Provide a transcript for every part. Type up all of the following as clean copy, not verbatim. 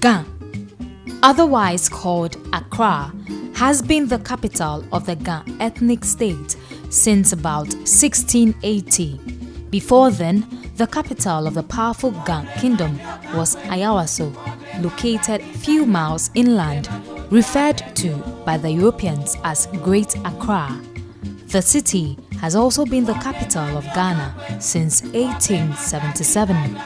Ga, otherwise called Accra, has been the capital of the Ga ethnic state since about 1680. Before then, the capital of the powerful Ga kingdom was Ayawaso, located few miles inland, referred to by the Europeans as Great Accra. The city has also been the capital of Ghana since 1877.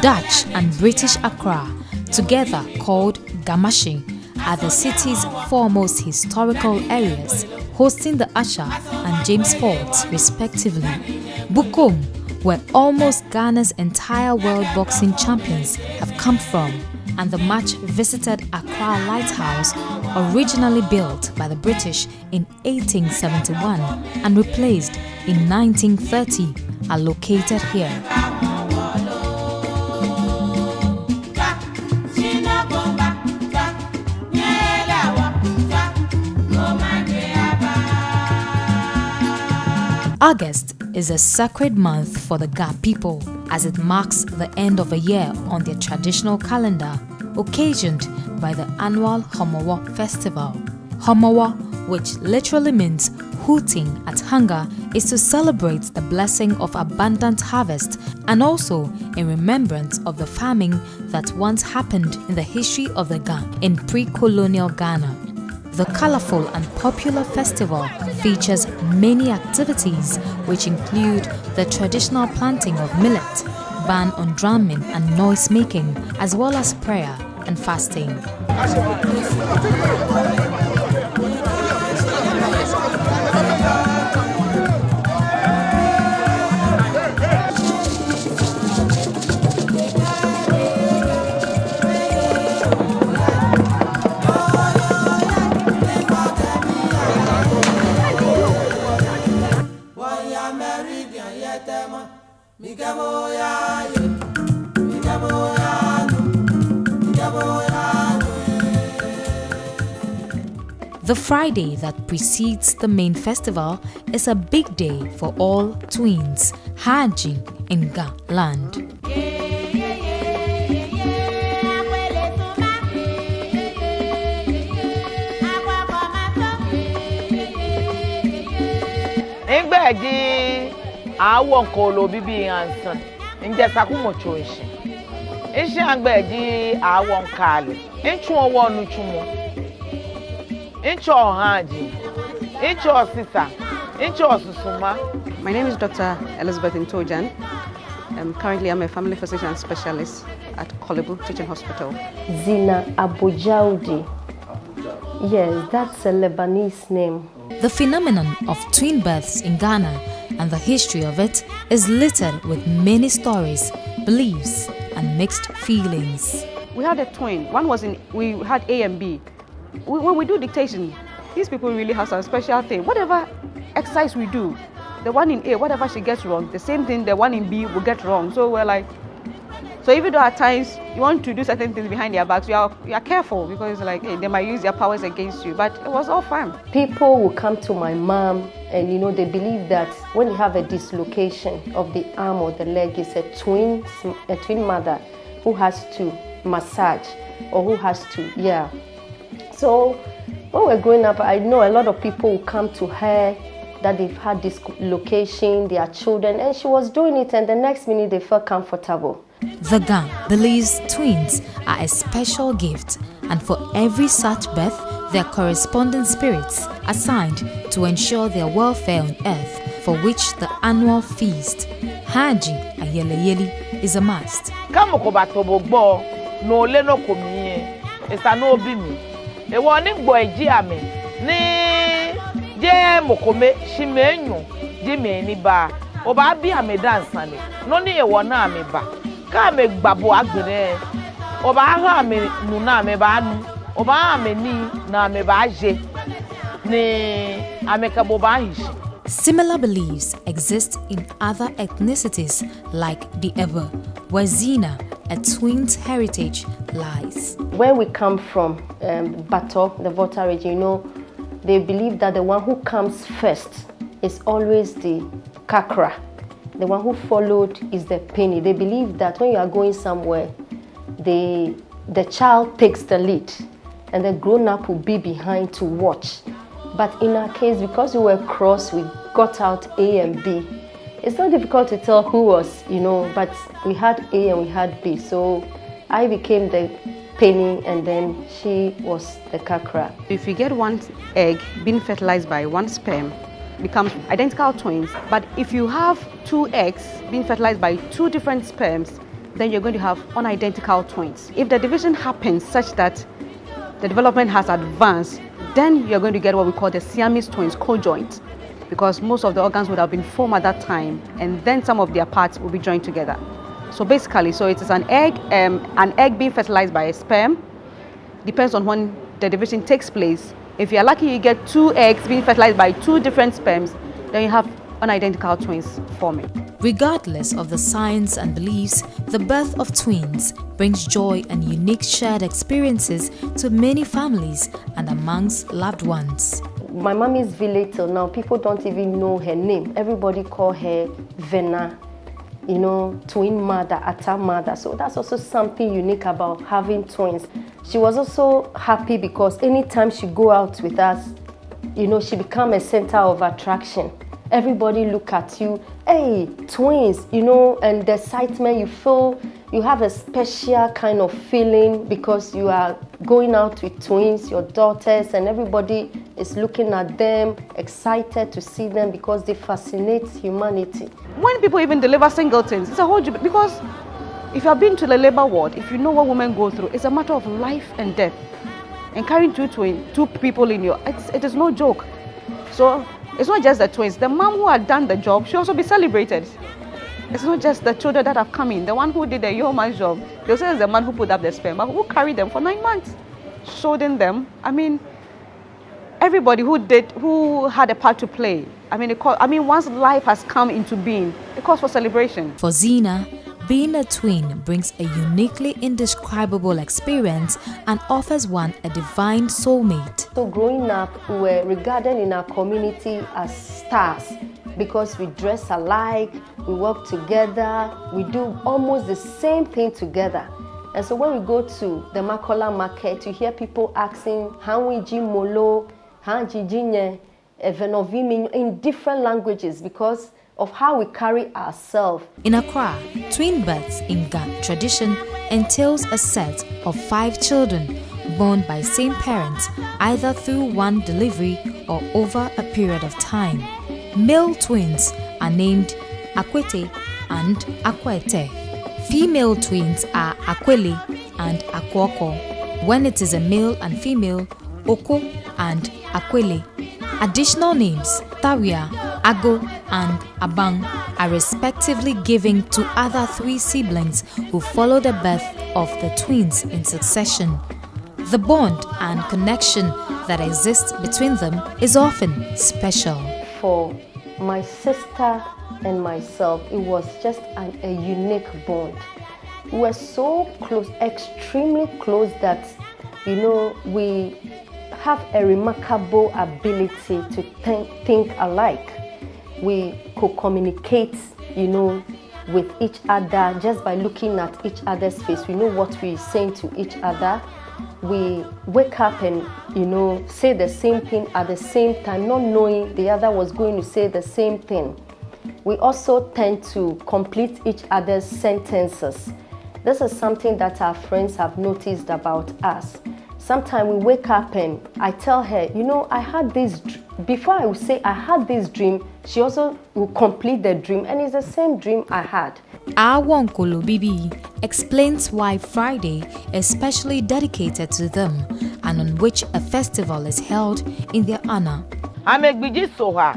Dutch and British Accra, together called Gamashi, are the city's foremost historical areas, hosting the Usher and James Forts respectively. Bukom, where almost Ghana's entire world boxing champions have come from, and the much-visited Accra Lighthouse, originally built by the British in 1871 and replaced in 1930, are located here. August is a sacred month for the Ga people, as it marks the end of a year on their traditional calendar, occasioned by the annual Homowo festival. Homowo, which literally means hooting at hunger, is to celebrate the blessing of abundant harvest and also in remembrance of the famine that once happened in the history of the Ga in pre-colonial Ghana. The colorful and popular festival features many activities which include the traditional planting of millet, ban on drumming and noise making, as well as prayer and fasting. The Friday that precedes the main festival is a big day for all twins, Haji in Ga land. Awon kolo bibi ansan nje sakumo chonshi ishi agbeji awon kale inchu owo nu chumo inchu ohaji inchu osisa inchu osusuma. My name is Dr. Elizabeth Ntojan. Currently I'm a family physician specialist at Kolebu Teaching Hospital. Zina Abujaudi. Yes, that's a Lebanese name. The phenomenon of twin births in Ghana and the history of it is littered with many stories, beliefs, and mixed feelings. We had a twin. One was we had A and B. When we do dictation, these people really have some special thing. Whatever exercise we do, the one in A, whatever she gets wrong, the same thing the one in B will get wrong. So we're like, so even though at times you want to do certain things behind their backs, you are careful because like, hey, they might use their powers against you, but it was all fun. People will come to my mom and they believe that when you have a dislocation of the arm or the leg, it's a twin mother who has to massage or who has to, So when we're growing up, I know a lot of people will come to her that they've had dislocation, their children, and she was doing it and the next minute they felt comfortable. The Ga believes twins are a special gift, and for every such birth, there are corresponding spirits assigned to ensure their welfare on earth, for which the annual feast, Haji Ayeleyeli, is a must. e woni gbo eji ame ni je mokome shimenyu di me ni ba oba bi ame dance ni no ni e wona ame ba ka me gbabo agbere oba ha ame nu na ame ba nu oba ame ni na ame ba je ni ame ka bo ba hishi. Similar beliefs exist in other ethnicities like the Ewe, where Zina, a twins' heritage, lies. Where we come from, Bato, the Volta region, you know, they believe that the one who comes first is always the kakra. The one who followed is the penny. They believe that when you are going somewhere, the child takes the lead and the grown-up will be behind to watch. But in our case, because we were cross, we got out A and B. It's not difficult to tell who was, you know, but we had A and we had B. So I became the penny and then she was the kakra. If you get one egg being fertilized by one sperm, becomes identical twins. But if you have two eggs being fertilized by two different sperms, then you're going to have unidentical twins. If the division happens such that the development has advanced, then you're going to get what we call the Siamese twins, co-joint, because most of the organs would have been formed at that time, and then some of their parts will be joined together. So basically, so it is an egg being fertilized by a sperm. Depends on when the division takes place. If you're lucky, you get two eggs being fertilized by two different sperms, then you have unidentical twins forming. Regardless of the science and beliefs, the birth of twins brings joy and unique shared experiences to many families and amongst loved ones. My mommy's village till now, people don't even know her name. Everybody call her Vena, you know, twin mother, Ata mother. So that's also something unique about having twins. She was also happy because anytime she go out with us, you know, she become a center of attraction. Everybody look at you, hey, twins, you know, and the excitement you feel, you have a special kind of feeling because you are going out with twins, your daughters, and everybody is looking at them, excited to see them because they fascinate humanity. When people even deliver singletons, it's a whole, because if you have been to the labor ward, if you know what women go through, it's a matter of life and death. And carrying two people in it is no joke. So it's not just the twins. The mom who had done the job should also be celebrated. It's not just the children that have come in. The one who did the yeoman's job, they'll say it's the man who put up the sperm, but who carried them for 9 months, showing them. I mean, everybody who had a part to play. I mean, once life has come into being, it calls for celebration. For Zina, being a twin brings a uniquely indescribable experience and offers one a divine soulmate. So growing up, we were regarded in our community as stars because we dress alike, we work together, we do almost the same thing together. And so when we go to the Makola market, you hear people asking, Hanwiji Molo, Hanji Jinye, Evenovi in different languages because of how we carry ourselves. In Accra, twin births in Ga tradition entails a set of 5 children born by same parents either through one delivery or over a period of time. Male twins are named Akwete and Akwete. Female twins are Akwele and Akwoko. When it is a male and female, Oko and Akwele. Additional names, Taria, Ago, and Abang, are respectively given to other 3 siblings who follow the birth of the twins in succession. The bond and connection that exists between them is often special. For my sister and myself, it was just a unique bond. We were so close, extremely close that, you know, we have a remarkable ability to think alike. We could communicate, you know, with each other just by looking at each other's face. We know what we're saying to each other. We wake up and, you know, say the same thing at the same time, not knowing the other was going to say the same thing. We also tend to complete each other's sentences. This is something that our friends have noticed about us. sometimes we wake up and I tell her, you know, I had this, before I would say I had this dream, she also will complete the dream, and it's the same dream I had. Awonkolo Bibi explains why Friday is specially dedicated to them and on which a festival is held in their honor. Amegbiji soha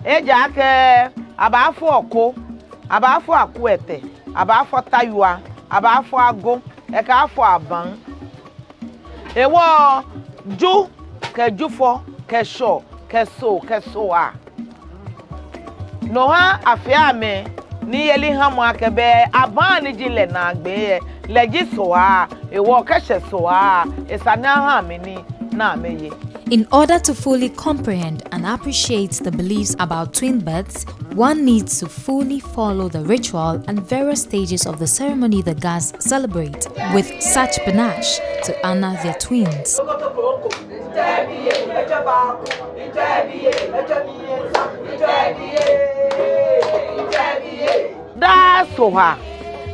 eja ke abafo oko abafo akwete abafo tayua abafo ago e ka afo aban ewo ju ke jufo ke sho ke so a no ha afia me ni yeli hamu akebe aban ni jile na agbe leji soha ewo ke hye soha esana ha me ni na meye. In order to fully comprehend and appreciate the beliefs about twin births, one needs to fully follow the ritual and various stages of the ceremony the Gas celebrate with such panache to honor their twins. Da soha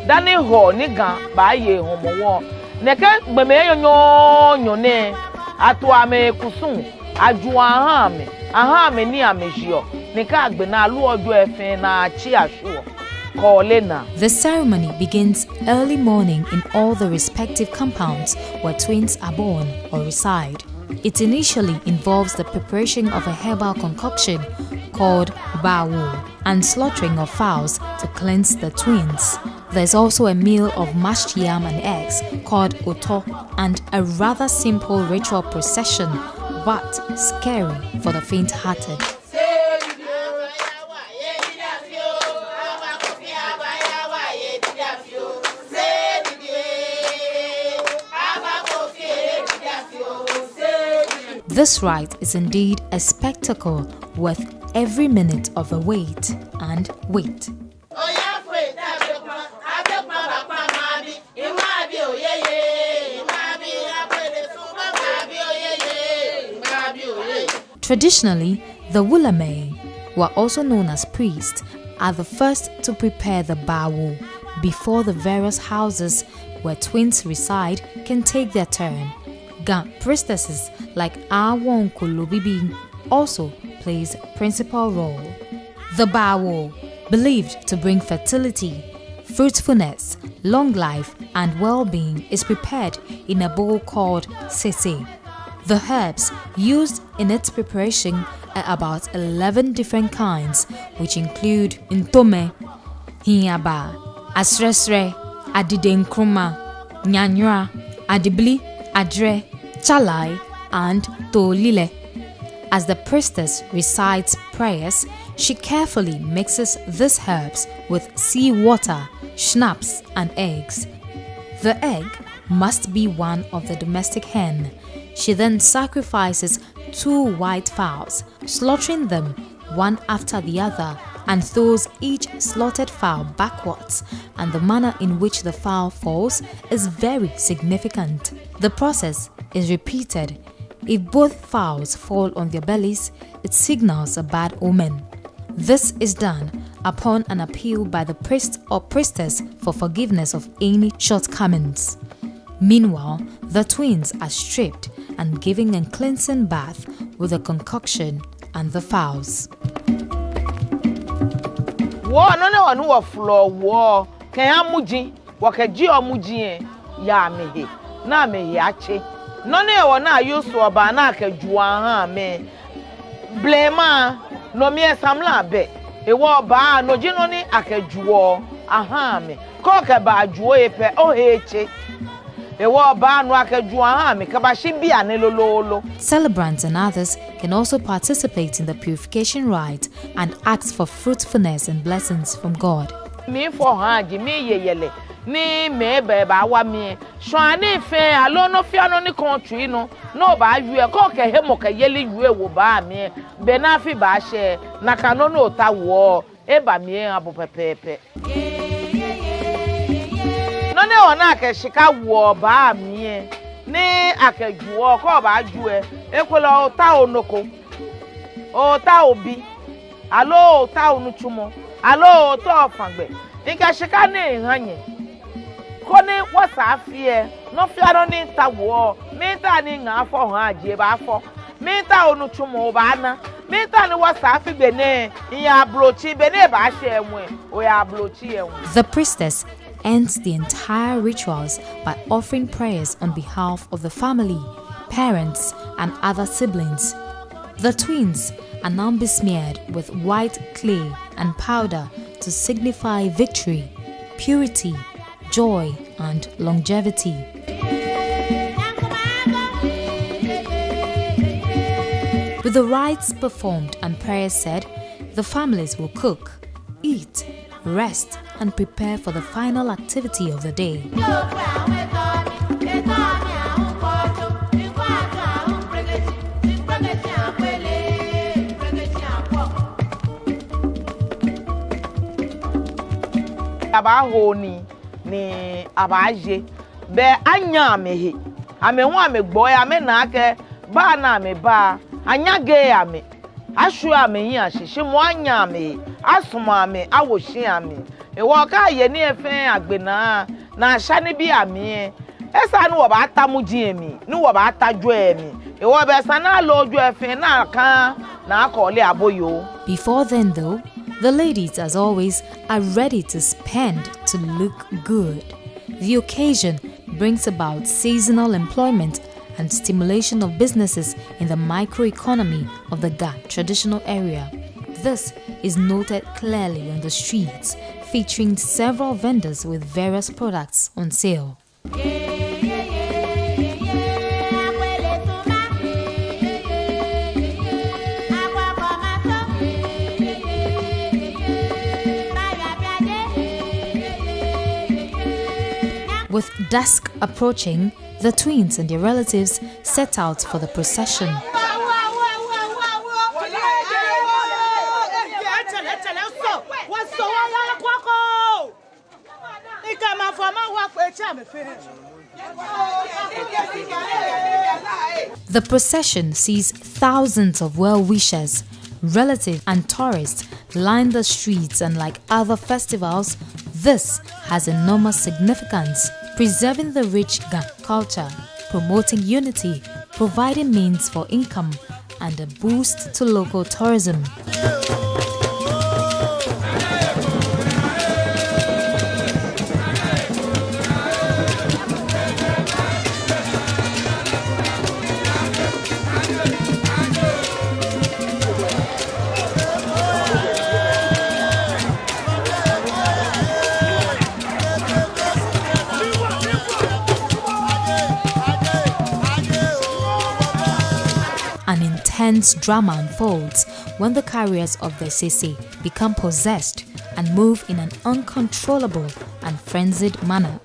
dani ho ni gan ba ye homo neke gbeme nyo ne ato ame kusun ajuwa ahame ni amejio nika agbe na alu ojo efin na achi asuo kole na. The ceremony begins early morning in all the respective compounds where twins are born or reside. It initially involves the preparation of a herbal concoction called bawu and slaughtering of fowls to cleanse the twins. There's also a meal of mashed yam and eggs called oto and a rather simple ritual procession, but scary for the faint-hearted. This rite is indeed a spectacle worth every minute of the wait and wait. Traditionally, the Wulame, who are also known as priests, are the first to prepare the bawu before the various houses where twins reside can take their turn. Gan priestesses like Awonkolo Bibi also plays a principal role. The bawu, believed to bring fertility, fruitfulness, long life, and well-being, is prepared in a bowl called sese. The herbs used in its preparation are about 11 different kinds, which include ntome, hinyaba, asresre, adidenkruma, nyanyra, adibli, adre, chalai, and tolile. As the priestess recites prayers, she carefully mixes these herbs with sea water, schnapps, and eggs. The egg must be one of the domestic hen. She then sacrifices 2 white fowls, slaughtering them one after the other, and throws each slaughtered fowl backwards, and the manner in which the fowl falls is very significant. The process is repeated. If both fowls fall on their bellies, it signals a bad omen. This is done upon an appeal by the priest or priestess for forgiveness of any shortcomings. Meanwhile, the twins are stripped and given a cleansing bath with a concoction and the fowls. Wo no na wonu wo flo wo kan amuji wo ka ji omuji ya mehe na mehe ache no na wo na yusu oba na ka juwa ha me blema no me samla be e wo ba no ji no ni akajuwo aha me ko ka ba juwo epe o heche. Celebrants and others can also participate in the purification rite and ask for fruitfulness and blessings from God. Me for haji me yeyele ni me beba wa me shwane fe alo no fia no ni country no ba yu e ko ke hemo ka yeli yu e wo ba me be na fi ba she na kano no ta wo e ba me abo pepepe. Ne ona ke shika wo ba mi ni akejuo ko ba ju ekwela o ta onoko o ta obi alo o ta onutumo alo o to ofangbe nka shika ne hanye kone wasafie no fiaro ni ntawo minta ni ngafo ho aje ba afo minta onuchumo ba na minta ni wasafi bene ya blochi bene ba hye enwe o ya blochi enwe. The priestess ends the entire rituals by offering prayers on behalf of the family, parents, and other siblings. The twins are now besmeared with white clay and powder to signify victory, purity, joy, and longevity. With the rites performed and prayers said, the families will cook, eat, rest, and prepare for the final activity of the day. Abahoni ni abaje be anya amehi ame ho ame gboy ame na ake ba na ame ba anya ge ame ashu ame yin ahihye mo anya ame asum ame awohye ame e wo ka ye ni efen agbena na ahya ne bi ame esa no wo ba atamuji emi ni wo ba atadwo emi e wo be sana loju efen na aka na akole aboyo. Before then though, the ladies, as always, are ready to spend to look good. The occasion brings about seasonal employment and stimulation of businesses in the microeconomy of the Ga traditional area. This is noted clearly on the streets, featuring several vendors with various products on sale. With dusk approaching, the twins and their relatives set out for the procession. The procession sees thousands of well-wishers, relatives and tourists line the streets, and like other festivals, this has enormous significance, preserving the rich Ga culture, promoting unity, providing means for income, and a boost to local tourism. An intense drama unfolds when the carriers of the Sese become possessed and move in an uncontrollable and frenzied manner.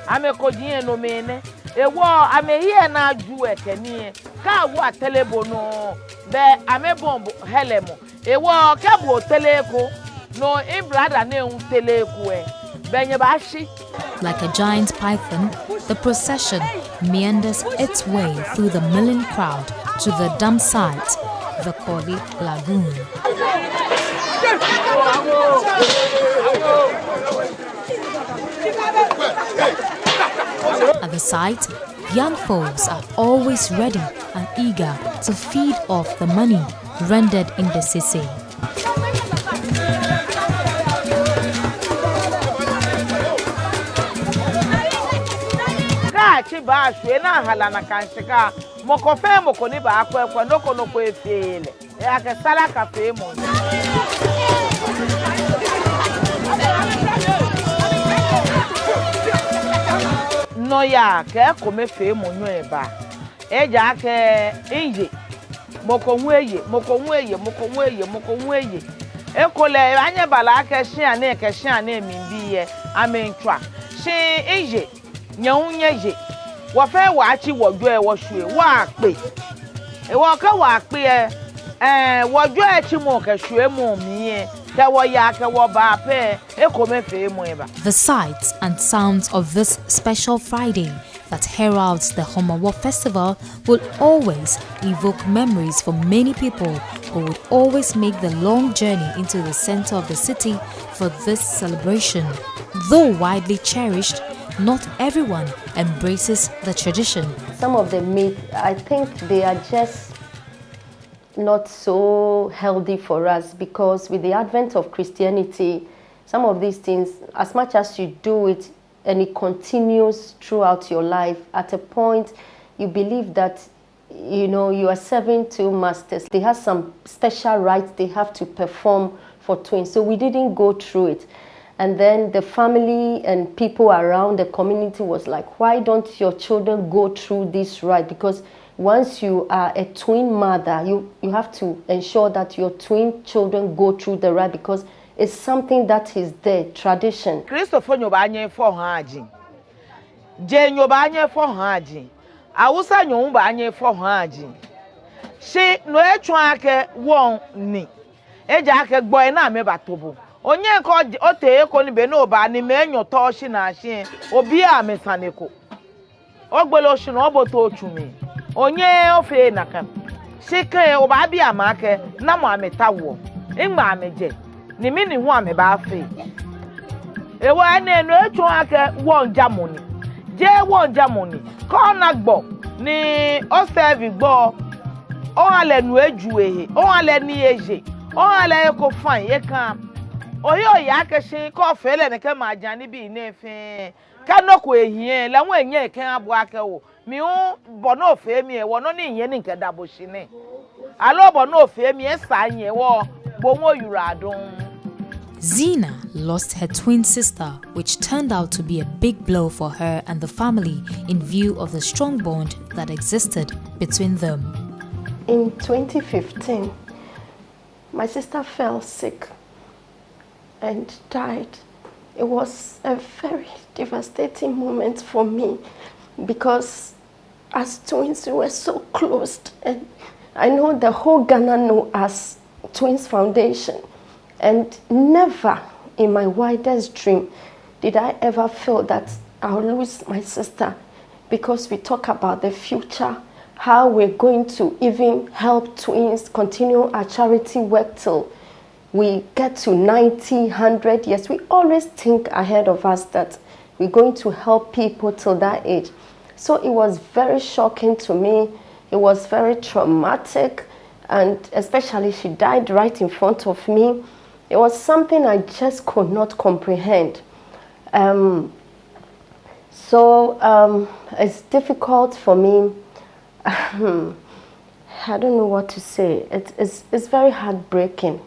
Ame kodie no mene ewo ame hie na aju ekenie ka wo atelebo no be ame bomb helemo ewo ka bo teleko no ibrada na un teleku e benye ba shi. Like a giant python, the procession meanders its way through the milling crowd to the dam site, the Koli Lagoon. At the site, young folks are always ready and eager to feed off the money rendered in the Sese. No ya ke kome fe mo nyu eba eja ke inje moko nweye ekole anya bala ke hia na embi ye amentwa shi inje nyawunye wo fe wa chi wodwo e wo hwe wa pe e wo ka wa pe Wodwo echi mo ka hwe mo miye ka wo ya ka wo ba pe ekome fe mo eba. The sights and sounds of this special Friday that heralds the Homowo festival will always evoke memories for many people who would always make the long journey into the center of the city for this celebration. Though widely cherished, not everyone embraces the tradition. Some of the meat, I think they are just not so healthy for us, because with the advent of Christianity, some of these things, as much as you do it and it continues throughout your life, at a point you believe that, you know, you are serving two masters. They have some special rites they have to perform for twins. So we didn't go through it. And then the family and people around the community was like, why don't your children go through this rite? Because once you are a twin mother, you have to ensure that your twin children go through the rite, because it's something that is there, tradition. Christopher nyobanye for haji. Je nyobanye for haji. Awusa nyobanye for haji. She no etwa ake won ni. Eja ake boy na me batobo. Onye ko ote ko ni be no ba ni me nyoto shi na shi obi a mesaneko. Ogbelo shi no oboto otumi. Onye ofe naka. Shike oba bi amake na mo ametawo. Ingba ameje. Ni mini hu ame ba fe. Ewo ene no etu ake won jamoni. Je won jamoni. Ko na gbo ni o serve gbo. O ale nu eju ehe. O ale ni eje. O ale ko fan ye kan. Oyo ya ke shin ko fele ne ke ma jan ni bi ne fe. Ka no ko ehien la won enye kan abo ake wo. Mi un bono fe mi e wo no ni yen ni nke dabo shine. Alo bono fe mi e sa yen wo bo mo yuradun. Zina lost her twin sister, which turned out to be a big blow for her and the family in view of the strong bond that existed between them. In 2015, my sister fell sick and died. It was a very devastating moment for me, because as twins we were so close, and I know the whole Ghana know us Twins Foundation, and never in my wildest dream did I ever feel that I'll lose my sister, because we talk about the future, how we're going to even help twins continue our charity work till we get to 90, 100 years. We always think ahead of us that we're going to help people till that age. So it was very shocking to me. It was very traumatic, and especially she died right in front of me. It was something I just could not comprehend. It's difficult for me. I don't know what to say. It's very heartbreaking.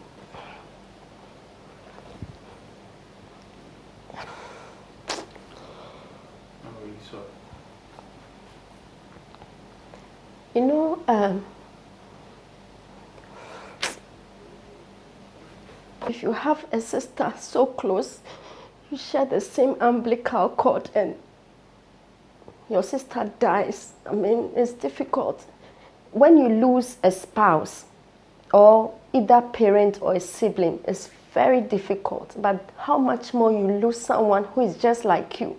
You know, if you have a sister so close, you share the same umbilical cord, and your sister dies, I mean, it's difficult. When you lose a spouse, or either parent or a sibling, it's very difficult. But how much more you lose someone who is just like you,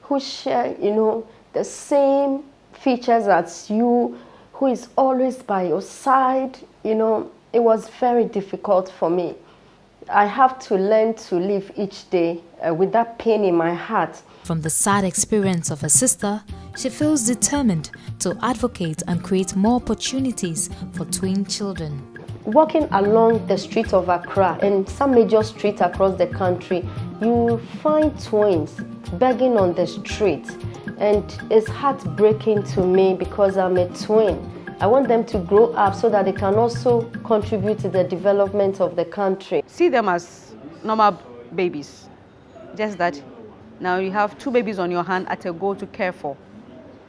who share, you know, the same features as you, who is always by your side. You know, it was very difficult for me. I have to learn to live each day with that pain in my heart. From the sad experience of her sister, she feels determined to advocate and create more opportunities for twin children. Walking along the streets of Accra and some major streets across the country, you find twins begging on the street. And it's heartbreaking to me, because I'm a twin. I want them to grow up so that they can also contribute to the development of the country. See them as normal babies, just that now you have two babies on your hand at a go to care for.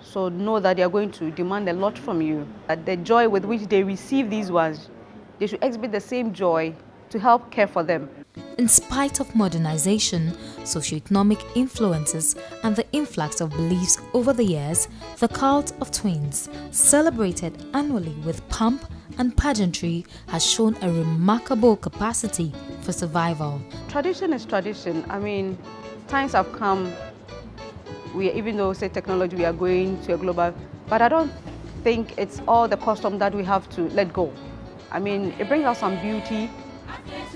So know that they are going to demand a lot from you. That the joy with which they receive these ones, they should exhibit the same joy to help care for them. In spite of modernization, socioeconomic influences, and the influx of beliefs over the years, the cult of twins, celebrated annually with pomp and pageantry has shown a remarkable capacity for survival. Tradition is tradition. I mean, times have come, even though, say, technology, we are going to a global, but I don't think it's all the custom that we have to let go. I mean, it brings us some beauty.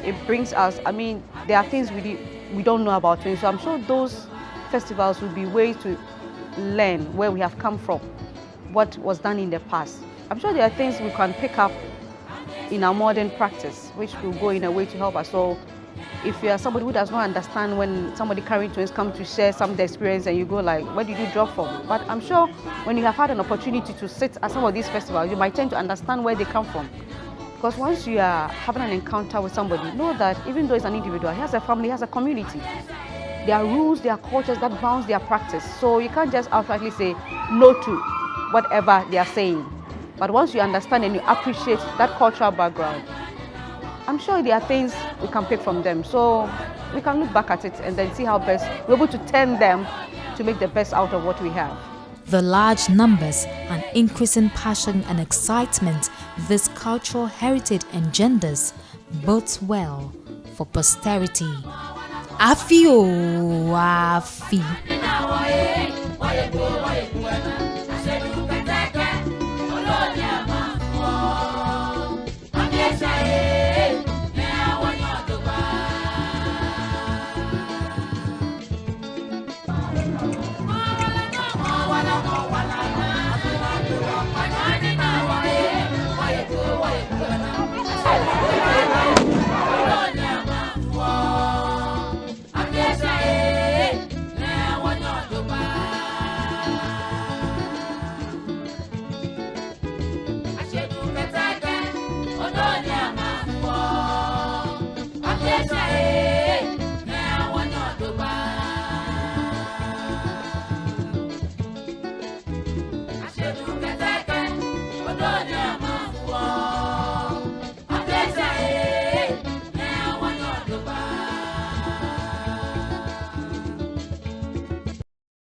It brings us, I mean, there are things we don't know about it. So I'm sure those festivals will be ways to learn where we have come from, what was done in the past. I'm sure there are things we can pick up in our modern practice, which will go in a way to help us. So if you are somebody who does not understand when somebody carrying twins come to share some of the experience and you go like, where did you drop from? But I'm sure when you have had an opportunity to sit at some of these festivals, you might tend to understand where they come from. Because once you are having an encounter with somebody, know that even though it's an individual, he has a family, he has a community. There are rules, there are cultures that bounds their practice. So you can't just outrightly say no to whatever they are saying. But once you understand and you appreciate that cultural background, I'm sure there are things we can pick from them. So we can look back at it and then see how best we're able to turn them to make the best out of what we have. The large numbers and increasing passion and excitement this cultural heritage engenders bodes well for posterity. Afi o afi. Yes,